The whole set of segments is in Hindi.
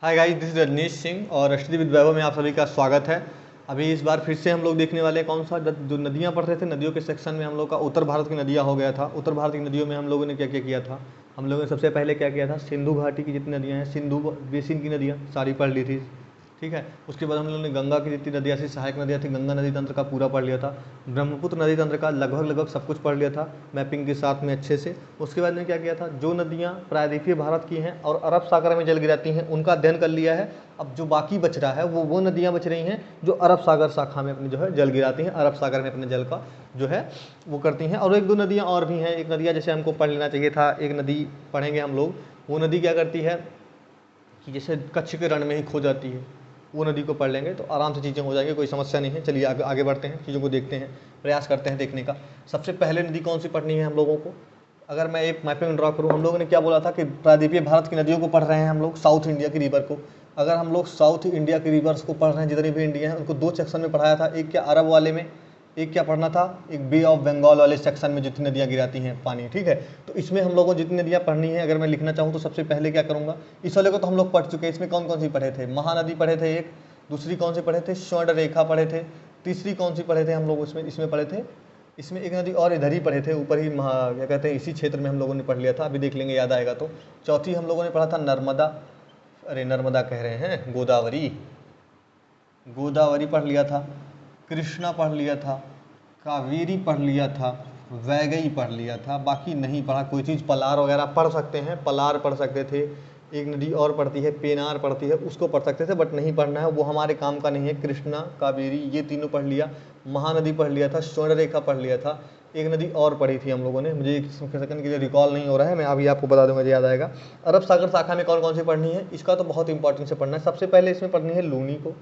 Hi guys, this is Rajneesh Singh और स्टडी विद वैभव में आप सभी का स्वागत है। अभी इस बार फिर से हम लोग देखने वाले हैं कौन सा जो नदियाँ पढ़ रहे थे। नदियों के सेक्शन में हम लोग का उत्तर भारत की नदियाँ हो गया था। उत्तर भारत की नदियों में हम लोगों ने क्या क्या किया था। हम लोगों ने सबसे पहले क्या किया था, सिंधु घाटी की जितनी नदियाँ हैं, सिंधु बेसिन की नदियाँ सारी पढ़ ली थी। ठीक है। उसके बाद हम लोगों ने गंगा की जितनी नदियाँ थी, सहायक नदियाँ थी, गंगा नदी तंत्र का पूरा पढ़ लिया था। ब्रह्मपुत्र नदी तंत्र का लगभग सब कुछ पढ़ लिया था मैपिंग के साथ में अच्छे से। उसके बाद में क्या किया था, जो नदियाँ प्रायद्वीपीय भारत की हैं और अरब सागर में जल गिराती हैं उनका अध्ययन कर लिया है। अब जो बाकी बच रहा है वो नदियाँ बच रही हैं जो अरब सागर शाखा में अपने जो है जल गिराती हैं, अरब सागर में अपने जल का जो है वो करती हैं। और एक दो नदियाँ और भी हैं। एक नदियाँ जैसे हमको पढ़ लेना चाहिए था, एक नदी पढ़ेंगे हम लोग। वो नदी क्या करती है कि जैसे कच्छ के रण में ही खो जाती है, वो नदी को पढ़ लेंगे तो आराम से चीज़ें हो जाएंगी, कोई समस्या नहीं है। चलिए आगे बढ़ते हैं, चीज़ों को देखते हैं, प्रयास करते हैं देखने का। सबसे पहले नदी कौन सी पढ़नी है हम लोगों को, अगर मैं एक मैपिंग ड्रॉ करूँ। हम लोगों ने क्या बोला था कि प्रायद्वीपीय भारत की नदियों को पढ़ रहे हैं हम लोग, साउथ इंडिया की रिवर को। अगर हम लोग साउथ इंडिया की रिवर्स को पढ़ रहे हैं, जितनी भी इंडिया है उनको दो सेक्शन में पढ़ाया था। एक क्या अरब वाले में, एक क्या पढ़ना था, एक बे ऑफ बंगाल वाले सेक्शन में जितनी नदियाँ गिराती हैं पानी। ठीक है। तो इसमें हम लोगों को जितनी नदियाँ पढ़नी है, अगर मैं लिखना चाहूँ तो सबसे पहले क्या करूँगा, इस वाले को तो हम लोग पढ़ चुके हैं। इसमें कौन कौन सी पढ़े थे, महानदी पढ़े थे एक, दूसरी कौन सी पढ़े थे, स्वर्ण रेखा पढ़े थे, तीसरी कौन सी पढ़े थे हम लोग इसमें पढ़े थे, इसमें एक नदी और इधर ही पढ़े थे, ऊपर ही क्या कहते हैं, इसी क्षेत्र में हम लोगों ने पढ़ लिया था। अभी देख लेंगे, याद आएगा तो। चौथी हम लोगों ने पढ़ा था नर्मदा, अरे नर्मदा कह रहे हैं, गोदावरी, गोदावरी पढ़ लिया था। कृष्णा पढ़ लिया था, कावेरी पढ़ लिया था, वैगई पढ़ लिया था। बाकी नहीं पढ़ा कोई चीज़। पलार वगैरह पढ़ सकते हैं, पलार पढ़ सकते थे। एक नदी और पढ़ती है, पेनार पढ़ती है, उसको पढ़ सकते थे, बट नहीं पढ़ना है, वो हमारे काम का नहीं है। कृष्णा, कावेरी, ये तीनों पढ़ लिया। महानदी पढ़ लिया था, स्वर्ण रेखा पढ़ लिया था। एक नदी और पढ़ी थी हम लोगों ने, मुझे एक सेकंड के लिए रिकॉल नहीं हो रहा है, मैं अभी आपको बता दूंगा, याद आएगा। अरब सागर शाखा में कौन कौन सी पढ़नी है, इसका तो बहुत इंपॉर्टेंट से पढ़ना है। सबसे पहले इसमें पढ़नी है लूनी को,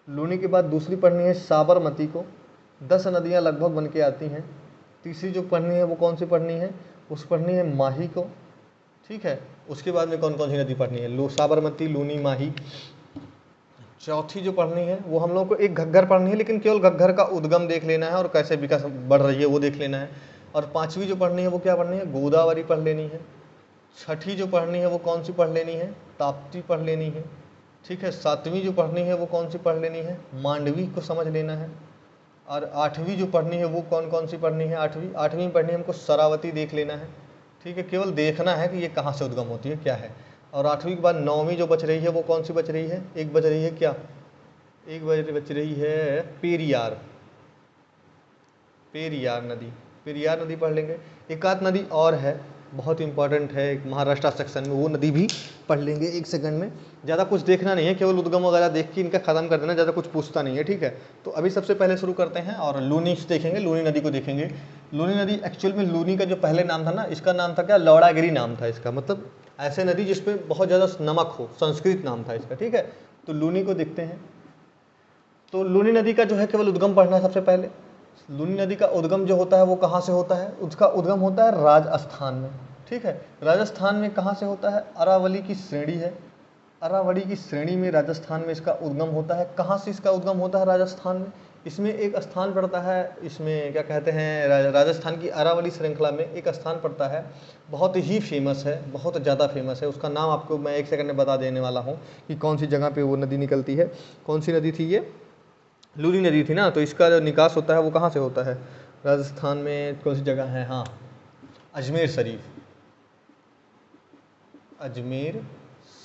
लूनी के बाद दूसरी पढ़नी है साबरमती को। 10 नदियाँ लगभग बन के आती हैं। तीसरी जो पढ़नी है वो कौन सी पढ़नी है, उस पढ़नी है माही को। ठीक है। उसके बाद में कौन कौन सी नदी पढ़नी है, साबरमती, लूनी, माही। चौथी जो पढ़नी है वो हम लोगों को एक घग्गर पढ़नी है, लेकिन केवल घग्गर का उद्गम देख लेना है और कैसे विकास बढ़ रही है वो देख लेना है। और पाँचवीं जो पढ़नी है वो क्या पढ़नी है, गोदावरी पढ़ लेनी है। छठी जो पढ़नी है वो कौन सी पढ़ लेनी है, ताप्ती पढ़ लेनी है। ठीक है। सातवीं जो पढ़नी है वो कौन सी पढ़ लेनी है, मांडवी को समझ लेना है। और आठवीं जो पढ़नी है वो कौन कौन सी पढ़नी है, आठवीं पढ़नी है हमको शरावती देख लेना है। ठीक है। केवल देखना है कि ये कहाँ से उद्गम होती है, क्या है। और आठवीं के बाद नौवीं जो बच रही है वो कौन सी बच रही है, एक बच रही है क्या, एक बच रही है पेरियार, पेरियार नदी, पेरियार नदी पढ़ लेंगे। एक आध नदी और है, बहुत इंपॉर्टेंट है, एक महाराष्ट्र सेक्शन में, वो नदी भी पढ़ लेंगे एक सेकंड में। ज़्यादा कुछ देखना नहीं है, केवल उद्गम वगैरह देख के इनका ख़त्म कर देना, ज़्यादा कुछ पूछता नहीं है। ठीक है। तो अभी सबसे पहले शुरू करते हैं और लूनी देखेंगे, लूनी नदी को देखेंगे। लूनी नदी एक्चुअल में, लूनी का जो पहले नाम था ना, इसका नाम था क्या, लौड़ागिरी नाम था इसका, मतलब ऐसे नदी जिसपे बहुत ज़्यादा नमक हो, संस्कृत नाम था इसका। ठीक है। तो लूनी को देखते हैं। तो लूनी नदी का जो है केवल उद्गम पढ़ना है सबसे पहले। लूनी नदी का उद्गम जो होता है वो कहाँ से होता है, उसका उद्गम होता है राजस्थान में। ठीक है। राजस्थान में कहाँ से होता है, अरावली की श्रेणी है, अरावली की श्रेणी में राजस्थान में इसका उद्गम होता है। कहाँ से इसका उद्गम होता है राजस्थान में, इसमें एक स्थान पड़ता है, इसमें क्या कहते हैं, राजस्थान की अरावली श्रृंखला में एक स्थान पड़ता है, बहुत ही फेमस है, बहुत ज़्यादा फेमस है। उसका नाम आपको मैं एक सेकंड में बता देने वाला हूँ कि कौन सी जगह पे वो नदी निकलती है। कौन सी नदी थी ये, लूनी नदी थी ना। तो इसका जो निकास होता है वो कहाँ से होता है, राजस्थान में कौन सी जगह है, हाँ, अजमेर शरीफ, अजमेर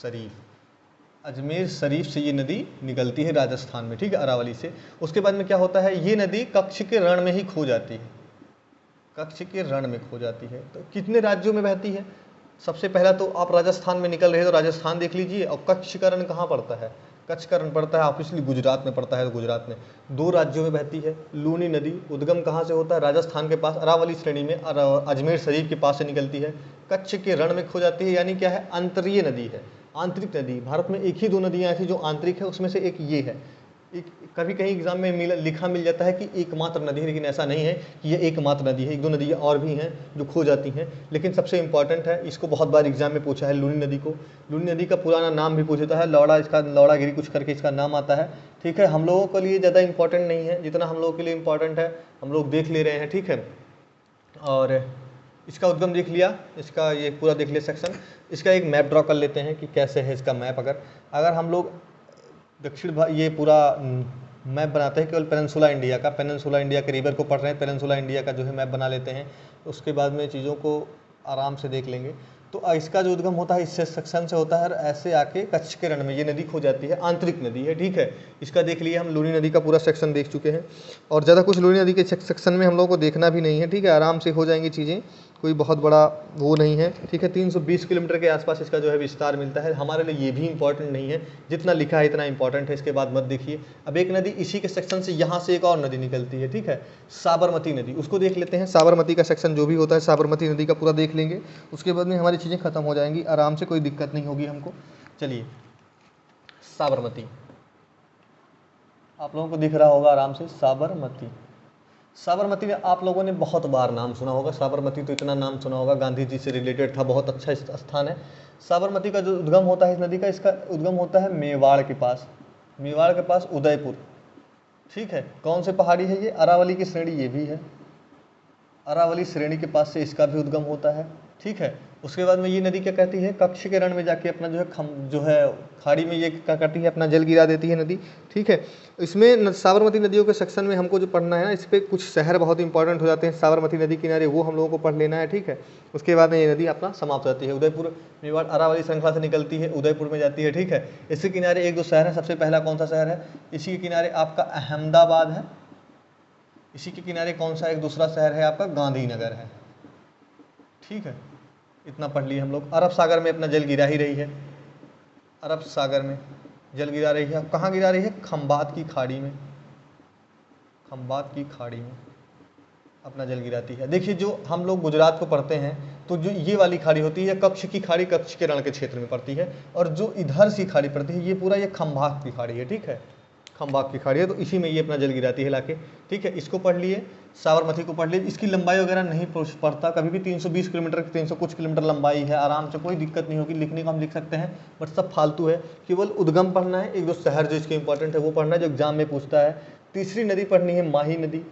शरीफ, अजमेर शरीफ से ये नदी निकलती है राजस्थान में। ठीक है, अरावली से। उसके बाद में क्या होता है, ये नदी कच्छ के रण में ही खो जाती है, कच्छ के रण में खो जाती है। तो कितने राज्यों में बहती है, सबसे पहला तो आप राजस्थान में निकल रहे हैं तो राजस्थान देख लीजिए। और कच्छ का रण कहाँ पड़ता है, कच्छ का रण पड़ता है ऑब्वियसली गुजरात में पड़ता है। तो गुजरात में दो राज्यों में बहती है लूनी नदी। उद्गम कहाँ से होता है, राजस्थान के पास अरावली श्रेणी में, अजमेर शरीफ के पास से निकलती है, कच्छ के रण में खो जाती है। यानी क्या है, अंतरीय नदी है, आंतरिक नदी। भारत में एक ही दो नदियाँ ऐसी जो आंतरिक है, उसमें से एक ये है। एक कभी कहीं एग्जाम में लिखा मिल जाता है कि एकमात्र नदी है, लेकिन ऐसा नहीं है कि ये एकमात्र नदी है, एक दो नदियाँ और भी हैं जो खो जाती हैं। लेकिन सबसे इंपॉर्टेंट है, इसको बहुत बार एग्जाम में पूछा है, लूनी नदी को। लूनी नदी का पुराना नाम भी पूछता है, लौड़ा, इसका लौड़ागिरी कुछ करके इसका नाम आता है। ठीक है। हम लोगों के लिए ज़्यादा इंपॉर्टेंट नहीं है जितना हम लोगों के लिए इंपॉर्टेंट है, हम लोग देख ले रहे हैं। ठीक है। और इसका उद्गम देख लिया, इसका ये पूरा देख लिया सेक्शन। इसका एक मैप ड्रॉ कर लेते हैं कि कैसे है इसका मैप। अगर अगर हम लोग ये पूरा मैप बनाते हैं केवल पेनिनसुला इंडिया का, पेनिनसुला इंडिया के रिवर को पढ़ रहे हैं, पेनिनसुला इंडिया का जो है मैप बना लेते हैं, उसके बाद में चीज़ों को आराम से देख लेंगे। तो इसका जो उद्गम होता है इस सेक्शन से होता है और ऐसे आके कच्छ के रण में ये नदी खो जाती है, आंतरिक नदी है, ठीक है। इसका देख लिए हम लूनी नदी का पूरा सेक्शन देख चुके हैं और ज़्यादा कुछ लूनी नदी के सेक्शन में हम लोग को देखना भी नहीं है, ठीक है। आराम से हो जाएंगी चीज़ें, कोई बहुत बड़ा वो नहीं है, ठीक है। 320 किलोमीटर के आसपास इसका जो है विस्तार मिलता है। हमारे लिए ये भी इंपॉर्टेंट नहीं है, जितना लिखा है इतना इंपॉर्टेंट है, इसके बाद मत देखिए। अब एक नदी इसी के सेक्शन से यहाँ से एक और नदी निकलती है, ठीक है, साबरमती नदी, उसको देख लेते हैं। साबरमती का सेक्शन जो भी होता है साबरमती नदी का पूरा देख लेंगे, उसके बाद में हमारी चीज़ें खत्म हो जाएंगी आराम से, कोई दिक्कत नहीं होगी हमको। चलिए, साबरमती आप लोगों को दिख रहा होगा आराम से, साबरमती। साबरमती में आप लोगों ने बहुत बार नाम सुना होगा, साबरमती तो इतना नाम सुना होगा, गांधी जी से रिलेटेड था, बहुत अच्छा स्थान है। साबरमती का जो उद्गम होता है इस नदी का, इसका उद्गम होता है मेवाड़ के पास, मेवाड़ के पास उदयपुर, ठीक है। कौन से पहाड़ी है ये? अरावली की श्रेणी ये भी है, अरावली श्रेणी के पास से इसका भी उद्गम होता है, ठीक है। उसके बाद में ये नदी क्या कहती है, कच्छ के रण में जाके अपना जो है खाड़ी में ये क्या करती है, अपना जल गिरा देती है नदी, ठीक है। इसमें साबरमती नदियों के सेक्शन में हमको जो पढ़ना है ना, इस पर कुछ शहर बहुत इंपॉर्टेंट हो जाते हैं साबरमती नदी किनारे, वो हम लोगों को पढ़ लेना है, ठीक है। उसके बाद में ये नदी अपना समाप्त हो जाती है, उदयपुर मेवाड़ अरावली श्रृंखला से निकलती है, उदयपुर में जाती है, ठीक है। इसके किनारे एक दो शहर है, सबसे पहला कौन सा शहर है, इसी के किनारे आपका अहमदाबाद है, इसी के किनारे कौन सा एक दूसरा शहर है आपका, गांधीनगर है, ठीक है। इतना पढ़ लिए हम लोग। अरब सागर में अपना जल गिरा ही रही है, अरब सागर में जल गिरा रही है। कहाँ गिरा रही है? खंबात की खाड़ी में, खंबात की खाड़ी में अपना जल गिराती है। देखिए, जो हम लोग गुजरात को पढ़ते हैं तो जो ये वाली खाड़ी होती है कच्छ की खाड़ी, कच्छ के रण के क्षेत्र में पड़ती है, और जो इधर सी खाड़ी पड़ती है ये पूरा ये खंबात की खाड़ी है, ठीक है, खंबात की खाड़ी है, तो इसी में ये अपना जल गिराती है लाके, ठीक है। इसको पढ़ लिए, साबरमती को पढ़ लिए। इसकी लंबाई वगैरह नहीं पढ़ता, कभी भी 320 किलोमीटर 300 कुछ किलोमीटर लंबाई है, आराम से कोई दिक्कत नहीं होगी, लिखने को हम लिख सकते हैं, बट सब फालतू है। केवल उद्गम पढ़ना है, एक दो शहर जो इसके इंपॉर्टेंट है वो पढ़ना है, जो एग्जाम में पूछता है। तीसरी नदी पढ़नी है माही नदी।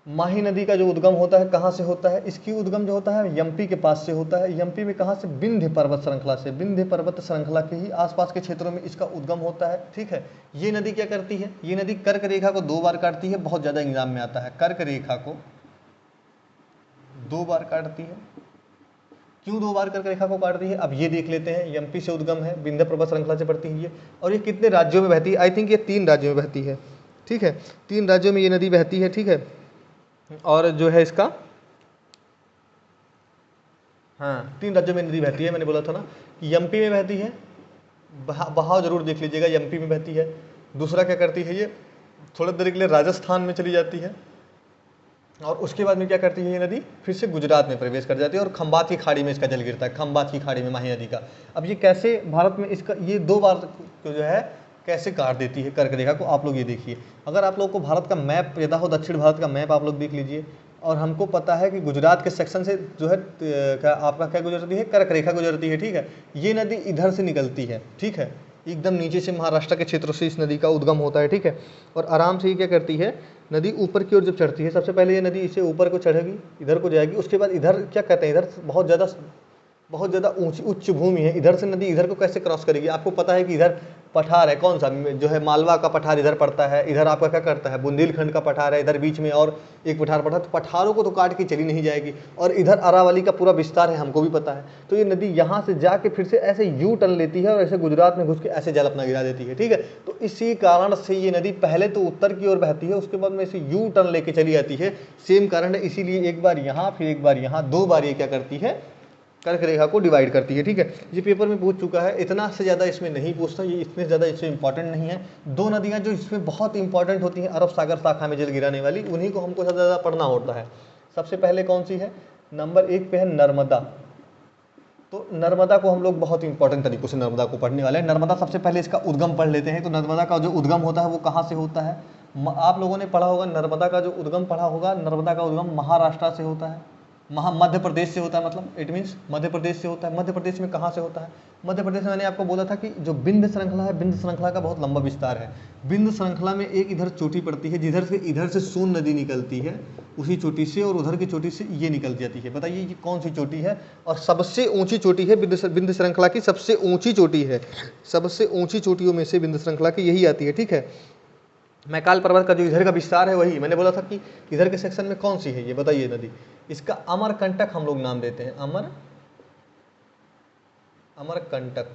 माही नदी का जो उद्गम होता है कहाँ से होता है, इसकी उद्गम जो होता है यम्पी के पास से होता है। यम्पी में कहाँ से? विंध्य पर्वत श्रृंखला से, विंध्य पर्वत श्रृंखला के ही आसपास के क्षेत्रों में इसका उद्गम होता है, ठीक है। ये नदी क्या करती है, ये नदी कर्क रेखा को 2 बार काटती है, बहुत ज़्यादा एग्जाम में आता है, कर्क रेखा को 2 बार काटती है। क्यों 2 बार कर्क रेखा को काटती है, अब ये देख लेते हैं। यम्पी से उद्गम है, विंध्य पर्वत श्रृंखला से पड़ती है ये, और ये कितने राज्यों में बहती है? आई थिंक ये 3 राज्यों में बहती है, ठीक है, 3 राज्यों में ये नदी बहती है, ठीक है। और जो है इसका, हाँ, 3 राज्यों में नदी बहती है, मैंने बोला था ना कि एमपी में बहती है, बहाव जरूर देख लीजिएगा, एमपी में बहती है। दूसरा क्या करती है, ये थोड़ी देर के लिए राजस्थान में चली जाती है, और उसके बाद में क्या करती है ये नदी, फिर से गुजरात में प्रवेश कर जाती है, और खंबात की खाड़ी में इसका जल गिरता है, खंबात की खाड़ी में माही नदी का। अब ये कैसे भारत में इसका ये 2 बार जो है कैसे काट देती है कर्क रेखा को, आप लोग ये देखिए। अगर आप लोग को भारत का मैप पता हो, दक्षिण भारत का मैप आप लोग देख लीजिए, और हमको पता है कि गुजरात के सेक्शन से जो है आपका क्या गुजरती है, कर्क रेखा गुजरती है, ठीक है। ये नदी इधर से निकलती है, ठीक है, एकदम नीचे से महाराष्ट्र के क्षेत्र से इस नदी का उद्गम होता है, ठीक है। और आराम से ये क्या करती है, नदी ऊपर की ओर जब चढ़ती है, सबसे पहले ये नदी इसे ऊपर को चढ़ेगी, इधर को जाएगी, उसके बाद इधर क्या कहते हैं, इधर बहुत ज़्यादा ऊंची उच्च भूमि है, इधर से नदी इधर को कैसे क्रॉस करेगी। आपको पता है कि इधर पठार है, कौन सा जो है, मालवा का पठार इधर पड़ता है, इधर आपका क्या करता है, बुंदेलखंड का पठार है, इधर बीच में और एक पठार पड़ता है, तो पठारों को तो काट के चली नहीं जाएगी। और इधर अरावली का पूरा विस्तार है, हमको भी पता है। तो ये नदी यहाँ से जाके फिर से ऐसे यू टर्न लेती है और ऐसे गुजरात में घुस के ऐसे जल अपना गिरा देती है, ठीक है। तो इसी कारण से ये नदी पहले तो उत्तर की ओर बहती है, उसके बाद में इसे यू टर्न लेके चली जाती है, सेम कारण है। इसीलिए एक बार यहाँ फिर एक बार यहाँ, 2 बार ये क्या करती है, कर्क रेखा को डिवाइड करती है, ठीक है। ये पेपर में पूछ चुका है, इतना से ज़्यादा इसमें नहीं पूछता, ये इतने ज़्यादा इसमें इंपॉर्टेंट नहीं है। 2 नदियाँ जो इसमें बहुत इंपॉर्टेंट होती हैं, अरब सागर शाखा में जल गिराने वाली, उन्हीं को हमको सबसे ज़्यादा पढ़ना होता है। सबसे पहले कौन सी है, नंबर 1 पे है नर्मदा। तो नर्मदा को हम लोग बहुत इंपॉर्टेंट तरीकों से नर्मदा को पढ़ने वाले हैं। नर्मदा सबसे पहले इसका उद्गम पढ़ लेते हैं। तो नर्मदा का जो उद्गम होता है वो कहाँ से होता है, आप लोगों ने पढ़ा होगा, नर्मदा का जो उद्गम पढ़ा होगा, नर्मदा का उद्गम महाराष्ट्र से होता है, मध्य प्रदेश से होता है, मतलब इट मीन्स मध्य प्रदेश से होता है। मध्य प्रदेश में कहाँ से होता है? मध्य प्रदेश में मैंने आपको बोला था कि जो विंध्य श्रृंखला है, विंध्य श्रृंखला का बहुत लंबा विस्तार है। विंध्य श्रृंखला में एक इधर चोटी पड़ती है, जिधर से इधर से सोन नदी निकलती है उसी चोटी से, और उधर की चोटी से ये निकल जाती है। बताइए ये कौन सी चोटी है? और सबसे ऊंची चोटी है विंध्य श्रृंखला की, सबसे ऊंची चोटी है, सबसे ऊंची चोटियों में से विंध्य श्रृंखला की यही आती है। ठीक है, मैकाल पर्वत का जो इधर का विस्तार है वही मैंने बोला था कि इधर के सेक्शन में कौन सी है ये बताइए नदी। इसका अमरकंटक हम लोग नाम देते हैं, अमरकंटक।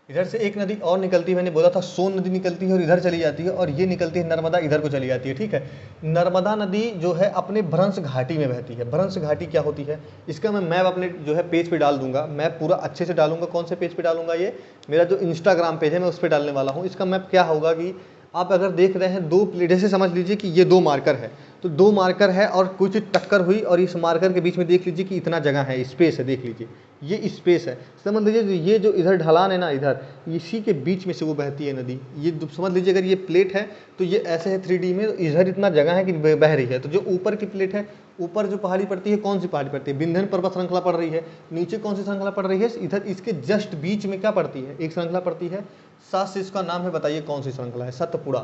इधर से एक नदी और निकलती है, मैंने बोला था सोन नदी निकलती है और इधर चली जाती है, और ये निकलती है नर्मदा, इधर को चली जाती है। ठीक है, नर्मदा नदी जो है अपने भ्रंश घाटी में बहती है। भ्रंश घाटी क्या होती है इसका मैं मैप अपने जो है पेज पे डाल दूंगा, मैप पूरा अच्छे से डालूंगा। कौन से पेज पे डालूंगा? ये मेरा जो इंस्टाग्राम पेज है मैं उस पर डालने वाला हूँ। इसका मैप क्या होगा कि आप अगर देख रहे हैं दो प्लेट, जैसे समझ लीजिए कि ये दो मार्कर है, तो दो मार्कर है और कुछ टक्कर हुई और इस मार्कर के बीच में देख लीजिए कि इतना जगह है, स्पेस है, देख लीजिए ये स्पेस है। समझ लीजिए ये जो इधर ढलान है ना, इधर इसी के बीच में से वो बहती है नदी। ये समझ लीजिए अगर ये प्लेट है तो ये ऐसे है 3D में, इधर इतना जगह है कि बह रही है। तो जो ऊपर की प्लेट है, ऊपर जो पहाड़ी पड़ती है, कौन सी पहाड़ी पड़ती है? विंध्य पर्वत श्रृंखला पड़ रही है। नीचे कौन सी श्रृंखला पड़ रही है? इधर इसके जस्ट बीच में क्या पड़ती है? एक श्रृंखला पड़ती है, सात से इसका नाम है, बताइए कौन सी श्रृंखला है? सतपुड़ा।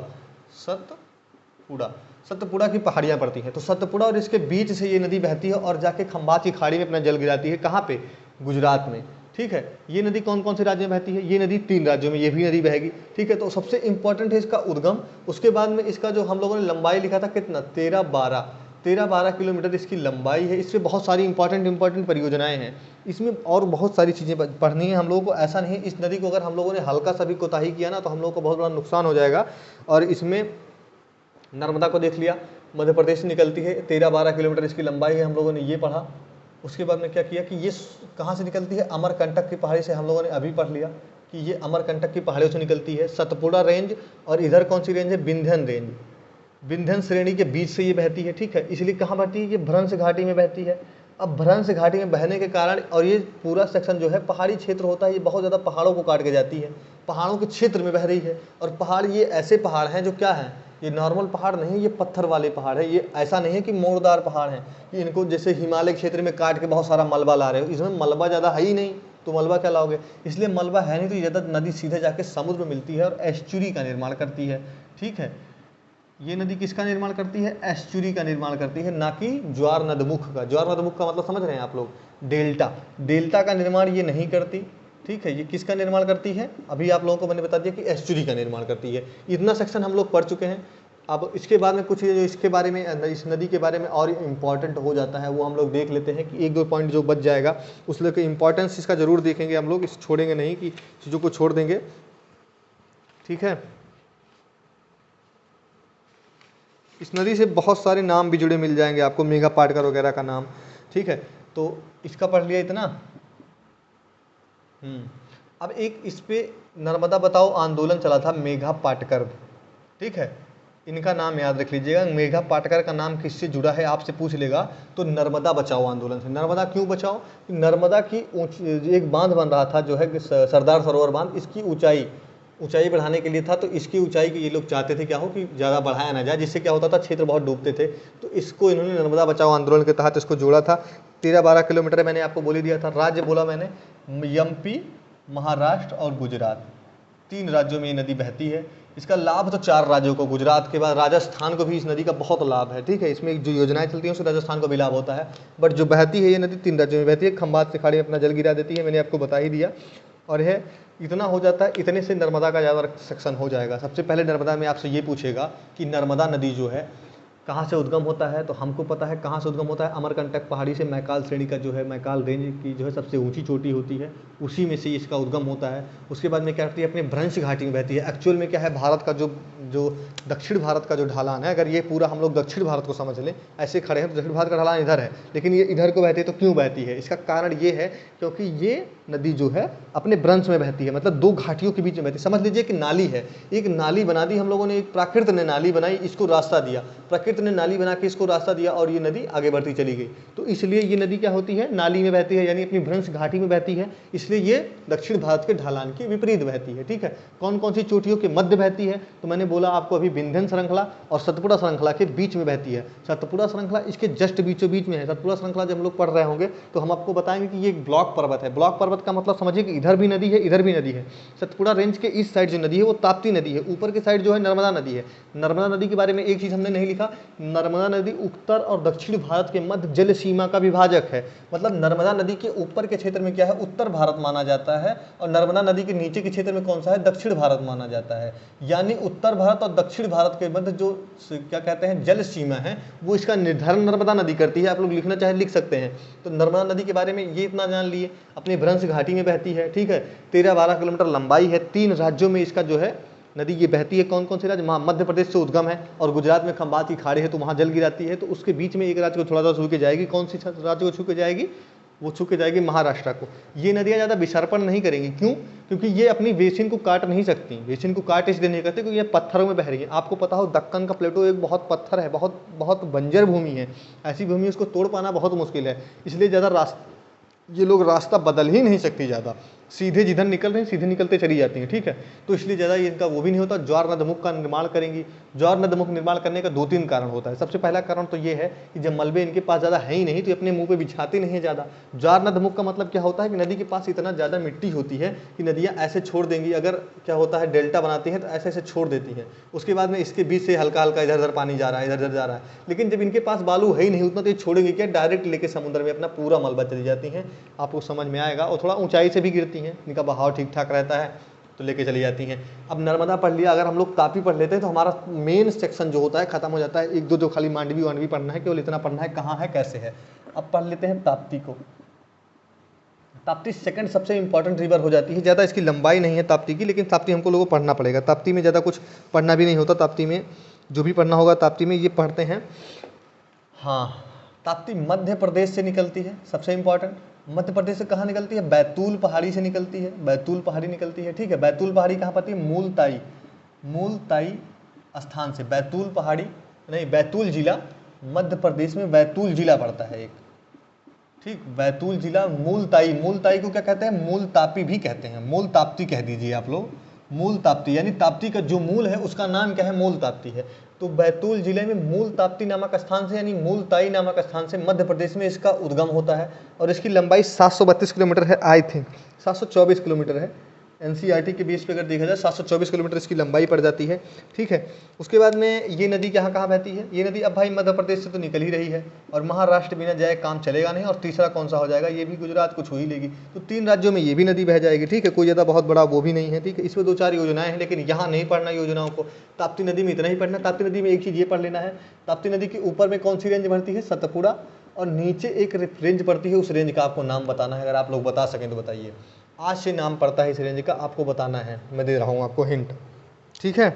सतपुड़ा की पहाड़ियाँ पड़ती हैं। तो सतपुड़ा और इसके बीच से ये नदी बहती है और जाके खंबात की खाड़ी में अपना जल गिराती है। कहाँ पे? गुजरात में। ठीक है, ये नदी कौन कौन से राज्य में बहती है? ये नदी 3 राज्यों में ये भी नदी बहेगी। ठीक है, तो सबसे इंपॉर्टेंट है इसका उद्गम। उसके बाद में इसका जो हम लोगों ने लंबाई लिखा था कितना? 13-12 किलोमीटर इसकी लंबाई है। इससे बहुत सारी इंपॉर्टेंट परियोजनाएं हैं। इसमें और बहुत सारी चीज़ें पढ़नी है हम लोगों को। ऐसा नहीं है इस नदी को अगर हम लोगों ने हल्का सा भी कोताही किया ना तो हम लोगों को बहुत बड़ा नुकसान हो जाएगा। और इसमें नर्मदा को देख लिया, मध्य प्रदेश से निकलती है, 13-12 किलोमीटर इसकी लंबाई है, हम लोगों ने ये पढ़ा। उसके बाद में क्या किया कि ये कहाँ से निकलती है? अमरकंटक की पहाड़ी से, हम लोगों ने अभी पढ़ लिया कि ये अमरकंटक की पहाड़ियों से निकलती है। सतपुड़ा रेंज और इधर कौन सी रेंज है? विंध्यन रेंज। विंध्यन श्रेणी के बीच से ये बहती है। ठीक है, इसलिए कहाँ बहती है? ये भ्रंश घाटी में बहती है। अब भ्रंश घाटी में बहने के कारण, और ये पूरा सेक्शन जो है पहाड़ी क्षेत्र होता है, ये बहुत ज़्यादा पहाड़ों को काट के जाती है, पहाड़ों के क्षेत्र में बह रही है। और पहाड़ ये ऐसे पहाड़ हैं जो क्या हैं? ये नॉर्मल पहाड़ नहीं, ये पत्थर वाले पहाड़ है। ये ऐसा नहीं है कि मोड़दार पहाड़ हैं कि इनको जैसे हिमालय क्षेत्र में काट के बहुत सारा मलबा ला रहे हो। इसमें मलबा ज़्यादा है ही नहीं, तो मलबा क्या लाओगे? इसलिए मलबा है नहीं तो ज़्यादा नदी सीधे जाके समुद्र में मिलती है और एस्चुरी का निर्माण करती है। ठीक है, ये नदी किसका निर्माण करती है? एस्चुरी का निर्माण करती है, ना कि ज्वार नदमुख का। ज्वार नदमुख का मतलब समझ रहे हैं आप लोग? डेल्टा का निर्माण ये नहीं करती। ठीक है, ये किसका निर्माण करती है? अभी आप लोगों को मैंने बता दिया कि एस्चुरी का निर्माण करती है। इतना सेक्शन हम लोग पढ़ चुके हैं। अब इसके बाद में कुछ जो इसके बारे में, इस नदी के बारे में और इम्पॉर्टेंट हो जाता है वो हम लोग देख लेते हैं कि 1-2 पॉइंट जो बच जाएगा उस लेकर इम्पॉर्टेंस इसका जरूर देखेंगे हम लोग, इस छोड़ेंगे नहीं कि चीज़ों को छोड़ देंगे। ठीक है, इस नदी से बहुत सारे नाम भी जुड़े मिल जाएंगे आपको, मेघा पाटकर वगैरह का नाम। ठीक है, तो इसका पढ़ लिया इतना। अब एक इस पे नर्मदा बचाओ आंदोलन चला था, मेघा पाटकर। ठीक है, इनका नाम याद रख लीजिएगा। मेघा पाटकर का नाम किससे जुड़ा है आपसे पूछ लेगा तो नर्मदा बचाओ आंदोलन से। नर्मदा क्यों बचाओ? नर्मदा की एक बांध बन रहा था जो है सरदार सरोवर बांध, इसकी ऊंचाई बढ़ाने के लिए था। तो इसकी ऊंचाई की ये लोग चाहते थे क्या हो कि ज़्यादा बढ़ाया ना जाए, जिससे क्या होता था क्षेत्र बहुत डूबते थे। तो इसको इन्होंने नर्मदा बचाओ आंदोलन के तहत इसको जोड़ा था। 13-12 किलोमीटर मैंने आपको बोल ही दिया था। राज्य बोला मैंने, एमपी, महाराष्ट्र और गुजरात, 3 राज्यों में ये नदी बहती है। इसका लाभ तो 4 राज्यों को, गुजरात के बाद राजस्थान को भी इस नदी का बहुत लाभ है। ठीक है, इसमें जो योजनाएं चलती हैं उससे राजस्थान को भी लाभ होता है। बट जो बहती है ये नदी 3 राज्यों में बहती है। खंबात से खाड़ी में अपना जल गिरा देती है, मैंने आपको बता ही दिया। और है इतना हो जाता है, इतने से नर्मदा का ज़्यादा सेक्शन हो जाएगा। सबसे पहले नर्मदा में आपसे ये पूछेगा कि नर्मदा नदी जो है कहाँ से उद्गम होता है, तो हमको पता है कहाँ से उद्गम होता है। अमरकंटक पहाड़ी से मैकाल श्रेणी का जो है, मैकाल रेंज की जो है सबसे ऊंची चोटी होती है, उसी में से इसका उद्गम होता है। उसके बाद में क्या करती है? अपने भ्रंश घाटी में बहती है। एक्चुअल में क्या है, भारत का जो दक्षिण भारत का जो ढलान है, अगर ये पूरा हम लोग दक्षिण भारत को समझ लें, ऐसे खड़े हैं तो दक्षिण भारत का ढलान इधर है, लेकिन ये इधर को बहती है। तो क्यों बहती है? इसका कारण ये है क्योंकि ये नदी जो है अपने भ्रंश में बहती है, मतलब 2 घाटियों के बीच में बहती है। समझ लीजिए कि नाली है, एक नाली बना दी हम लोगों ने, एक प्राकृत ने नाली बनाई, इसको रास्ता दिया। प्राकृत प्राकृत ने नाली बना के इसको रास्ता दिया और ये नदी आगे बढ़ती चली गई। तो इसलिए ये नदी क्या होती है, नाली में बहती है, यानी अपनी भ्रंश घाटी में बहती है, इसलिए ये दक्षिण भारत के ढलान के विपरीत बहती है। ठीक है, कौन कौन सी चोटियों के मध्य बहती है, तो मैंने बोला आपको अभी विंध्यन श्रृंखला और सतपुड़ा श्रृंखला के बीच में बहती है। सतपुड़ा श्रृंखला इसके जस्ट बीचों बीच में है। सतपुड़ा श्रृंखला जब हम लोग पढ़ रहे होंगे तो हम आपको बताएंगे कि ये एक ब्लॉक पर्वत है। ब्लॉक पर्वत का मतलब समझिए कि इधर भी नदी है, इधर भी नदी है। सतपुड़ा रेंज के इस साइड जो नदी है वो ताप्ती नदी है, ऊपर के साइड जो है नर्मदा नदी है। नर्मदा नदी के बारे में एक चीज हमने नहीं लिखा, नर्मदा नदी उत्तर और दक्षिण भारत के मध्य जल सीमा का विभाजक है। मतलब नर्मदा नदी के ऊपर के क्षेत्र में क्या है, उत्तर भारत माना जाता है, और नर्मदा नदी के नीचे के क्षेत्र में कौन सा है, दक्षिण भारत माना जाता है। यानी उत्तर भारत और दक्षिण भारत के मध्य जो क्या कहते हैं जल सीमा है, वो इसका निर्धारण नर्मदा नदी करती है। आप लोग लिखना चाहे लिख सकते हैं। तो नर्मदा नदी के बारे में ये इतना जान लिए, अपनी भ्रंश घाटी में बहती है। ठीक है, 13-12 किलोमीटर लंबाई है, 3 राज्यों में इसका जो है नदी ये बहती है। कौन कौन से राज्य, मध्य प्रदेश से उद्गम है और गुजरात में खंबात की खाड़ी है तो वहाँ जल गिराती है। तो उसके बीच में एक राज्य को थोड़ा सा छू के जाएगी। कौन सी राज्य को छू के जाएगी, वो छू के जाएगी महाराष्ट्र को। ये नदियाँ ज़्यादा विसर्पण नहीं करेंगी, क्यों, क्योंकि ये अपनी बेसिन को काट नहीं सकती। बेसिन को काट इसलिए नहीं करते क्योंकि ये पत्थरों में बह रही है। आपको पता हो दक्कन का प्लेटो एक बहुत पत्थर है, बहुत बहुत बंजर भूमि है। ऐसी भूमि उसको तोड़ पाना बहुत मुश्किल है, इसलिए ज़्यादा ये लोग रास्ता बदल ही नहीं सकती, ज़्यादा सीधे जिधर निकल रहे हैं सीधे निकलते चली जाती हैं। ठीक है, तो इसलिए ज़्यादा ये इनका वो भी नहीं होता। ज्वार नदमुख का निर्माण करेंगी। ज्वार नदमुख निर्माण करने का 2-3 कारण होता है। सबसे पहला कारण तो ये है कि जब मलबे इनके पास ज़्यादा है ही नहीं तो अपने मुंह पे बिछाते नहीं है ज़्यादा। ज्वार नदमुख का मतलब क्या होता है कि नदी के पास इतना ज़्यादा मिट्टी होती है कि नदियाँ ऐसे छोड़ देंगी। अगर क्या होता है डेल्टा बनाती है तो ऐसे ऐसे छोड़ देती हैं, उसके बाद में इसके बीच से हल्का हल्का इधर उधर पानी जा रहा है, इधर उधर जा रहा है। लेकिन जब इनके पास बालू है ही नहीं उतना तो ये छोड़ेंगे क्या, डायरेक्ट लेके समुद्र में अपना पूरा मलबा चली जाती हैं। आपको समझ में आएगा। और थोड़ा ऊंचाई से भी गिरती हैं, इनका बहाव ठीक ठाक रहता है तो लेके चली जाती हैं। अब नर्मदा पढ़ लिया, अगर हम लोग तापी पढ़ लेते हैं तो हमारा मेन सेक्शन जो होता है खत्म हो जाता है। एक दो जो खाली मांडवी वांडवी पढ़ना है, केवल इतना पढ़ना है कहाँ है कैसे है। अब पढ़ लेते हैं ताप्ती को। ताप्ती सेकंड सबसे इंपॉर्टेंट रिवर हो जाती है। ज़्यादा इसकी लंबाई नहीं है ताप्ती की, लेकिन ताप्ती हमको लोगों को पढ़ना पड़ेगा। ताप्ती में ज़्यादा कुछ पढ़ना भी नहीं होता। ताप्ती में जो भी पढ़ना होगा ताप्ती में ये पढ़ते हैं। हाँ, ताप्ती मध्य प्रदेश से निकलती है, सबसे इंपॉर्टेंट। मध्य प्रदेश से कहाँ निकलती है, बैतूल पहाड़ी से निकलती है। बैतूल पहाड़ी निकलती है। ठीक है, बैतूल पहाड़ी कहाँ पड़ती है, मूलताई स्थान से। बैतूल पहाड़ी नहीं, बैतूल जिला मध्य प्रदेश में बैतूल जिला पड़ता है एक। ठीक, बैतूल जिला। मूलताई को क्या कहते हैं, मूल तापी भी कहते हैं। मूल ताप्ती कह दीजिए आप लोग, मूल ताप्ती, यानी ताप्ती का जो मूल है उसका नाम क्या है, मूल ताप्ती है। तो बैतूल जिले में मूल ताप्ती नामक स्थान से, यानी मूलताई नामक स्थान से मध्य प्रदेश में इसका उद्गम होता है। और इसकी लंबाई 732 किलोमीटर है, आई थिंक 724 किलोमीटर है। एनसीईआरटी के बेस पे अगर देखा जाए 724 किलोमीटर इसकी लंबाई पड़ जाती है। ठीक है, उसके बाद में ये नदी कहाँ कहाँ बहती है, ये नदी अब भाई मध्य प्रदेश से तो निकल ही रही है और महाराष्ट्र बिना जाए काम चलेगा नहीं। और तीसरा कौन सा हो जाएगा, ये भी गुजरात को छू ही लेगी। तो 3 राज्यों में ये भी नदी बह जाएगी। ठीक है, कोई ज़्यादा बहुत बड़ा वो भी नहीं है। ठीक है, इसमें 2-4 योजनाएं हैं, लेकिन यहाँ नहीं पढ़ना योजनाओं को। ताप्ती नदी में इतना ही पढ़ना। ताप्ती नदी में एक चीज़ ये पढ़ लेना है, ताप्ती नदी के ऊपर में कौन सी रेंज बढ़ती है, सतपुड़ा, और नीचे एक रेंज पड़ती है, उस रेंज का आपको नाम बताना है। अगर आप लोग बता सकें तो बताइए। आज से नाम पड़ता है इस रेंज का, आपको बताना है। मैं दे रहा हूं आपको हिंट। ठीक है,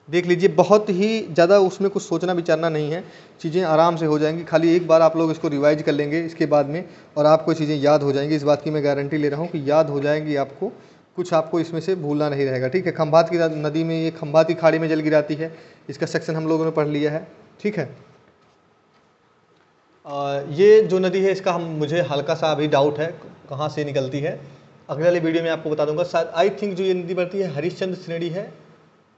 देख लीजिए, बहुत ही ज़्यादा उसमें कुछ सोचना विचारना नहीं है, चीज़ें आराम से हो जाएंगी। खाली एक बार आप लोग इसको रिवाइज कर लेंगे इसके बाद में, और आपको चीज़ें याद हो जाएंगी। इस बात की मैं गारंटी ले रहा हूँ कि याद हो जाएंगी आपको, कुछ आपको इसमें से भूलना नहीं रहेगा। ठीक है, खंभात की नदी में, ये खंभात की खाड़ी में जल गिराती है, इसका सेक्शन हम लोगों ने पढ़ लिया है। ठीक है, ये जो नदी है इसका मुझे हल्का सा अभी डाउट है कहाँ से निकलती है, अगले वाले वीडियो में आपको बता दूंगा। शायद आई थिंक जो ये नदी बढ़ती है हरिश्चंद्र श्रेणी है,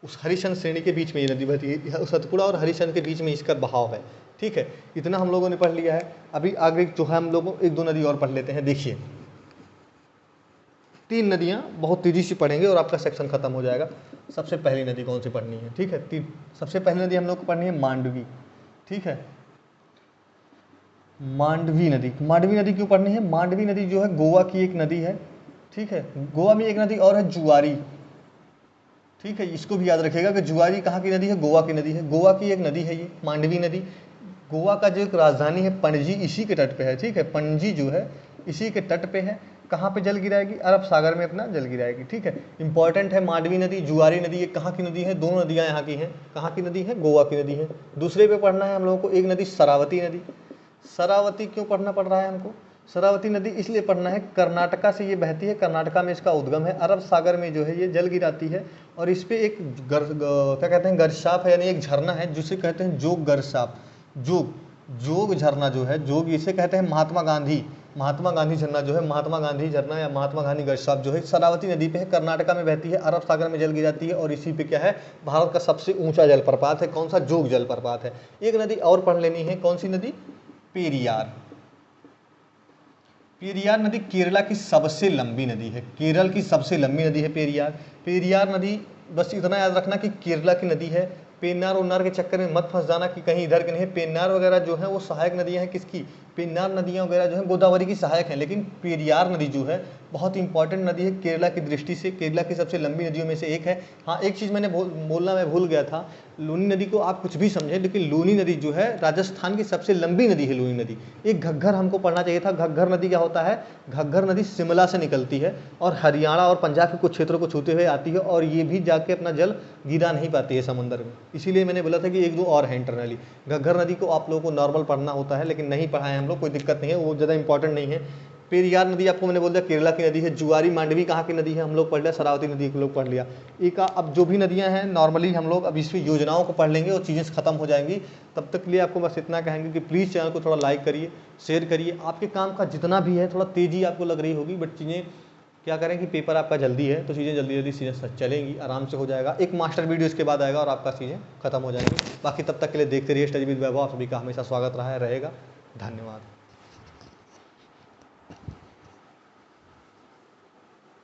उस हरिश्चंद्र श्रेणी के बीच में ये नदी बहती है। सतपुड़ा और हरिश्चंद्र के बीच में इसका बहाव है। ठीक है, इतना हम लोगों ने पढ़ लिया है। अभी आगे जो है हम लोग 1-2 नदी और पढ़ लेते हैं। देखिए, 3 नदियाँ बहुत तेज़ी से पढ़ेंगे और आपका सेक्शन खत्म हो जाएगा। सबसे पहली नदी कौन सी पढ़नी है, ठीक है, सबसे पहली नदी हम लोग को पढ़नी है मांडवी। ठीक है, मांडवी नदी क्यों पढ़नी है, मांडवी नदी जो है गोवा की एक नदी है। ठीक है, गोवा में एक नदी और है जुआरी। ठीक है, इसको भी याद रखिएगा कि जुआरी कहाँ की नदी है, गोवा की नदी है। गोवा की एक नदी है ये मांडवी नदी। गोवा का जो एक राजधानी है पणजी, इसी के तट पे है। ठीक है, पणजी जो है इसी के तट पे है। कहाँ पे जल गिराएगी, अरब सागर में अपना जल गिराएगी। ठीक है, इंपॉर्टेंट है मांडवी नदी, जुआरी नदी, ये कहाँ की नदी है, दोनों नदियाँ यहाँ की हैं। कहाँ की नदी है, गोवा की नदी है। दूसरे पे पढ़ना है हम लोगों को एक नदी शरावती नदी। शरावती क्यों पढ़ना पड़ रहा है हमको, शरावती नदी इसलिए पढ़ना है, कर्नाटका से ये बहती है, कर्नाटका में इसका उद्गम है, अरब सागर में जो है ये जल गिराती है और इस पे एक क्या कहते हैं गर्शाप है, यानी एक झरना है जिसे कहते हैं जोग गर्शाप। जोग जोग झरना जो है, जोग इसे कहते हैं महात्मा गांधी झरना जो है, महात्मा गांधी झरना या महात्मा गांधी गर्शाप जो है शरावती नदी पे है, कर्नाटका में बहती है, अरब सागर में जल गिराती है और इसी पे क्या है भारत का सबसे ऊंचा जलप्रपात है। कौन सा? जोग जलप्रपात है। एक नदी और पढ़ लेनी है, कौन सी नदी? पेरियार। पेरियार नदी केरला की सबसे लंबी नदी है, केरल की सबसे लंबी नदी है पेरियार। पेरियार नदी, बस इतना याद रखना कि केरला की नदी है। पेन्नार उन्नार के चक्कर में मत फंस जाना कि कहीं इधर के नहीं है। पेन्नार वगैरह जो है वो सहायक नदियां हैं किसकी? पेन्नार नदियां वगैरह जो है गोदावरी की सहायक हैं, लेकिन पेरियार नदी जो है बहुत इंपॉर्टेंट नदी है केरला की दृष्टि से, केरला की सबसे लंबी नदियों में से एक है। हाँ, एक चीज़ मैंने बोलना मैं भूल गया था, लूनी नदी को आप कुछ भी समझे, लेकिन लूनी नदी जो है राजस्थान की सबसे लंबी नदी है लूनी नदी। एक घग्घर हमको पढ़ना चाहिए था। घग्घर नदी क्या होता है? घग्घर नदी शिमला से निकलती है और हरियाणा और पंजाब के कुछ क्षेत्रों को छूते हुए आती है और ये भी जाके अपना जल गिरा नहीं पाती है समुद्र में। इसीलिए मैंने बोला था कि एक दो और है इंटरनली। घग्घर नदी को आप लोगों को नॉर्मल पढ़ना होता है, लेकिन नहीं पढ़ाए हम लोग, कोई दिक्कत नहीं है, वो ज़्यादा इंपॉर्टेंट नहीं है। पेरियार नदी आपको मैंने बोल दिया केरला की नदी है। जुआरी मांडवी कहाँ की नदी है? हम लोग पढ़ लिया। शरावती नदी को लोग पढ़ लिया। एक अब जो भी नदियां हैं नॉर्मली हम लोग अब इस योजनाओं को पढ़ लेंगे और चीज़ें खत्म हो जाएंगी। तब तक के लिए आपको बस इतना कहेंगे कि प्लीज़ चैनल को थोड़ा लाइक करिए, शेयर करिए। आपके काम का जितना भी है, थोड़ा तेज़ी आपको लग रही होगी, बट चीज़ें क्या करें कि पेपर आपका जल्दी है तो चीज़ें जल्दी जल्दी चीज़ें चलेंगी, आराम से हो जाएगा। एक मास्टर वीडियो इसके बाद आएगा और आपका चीज़ें खत्म हो जाएंगी। बाकी तब तक के लिए देखते रहिए स्टडी विद वैभव। आप सभी का हमेशा स्वागत रहा है, रहेगा। धन्यवाद।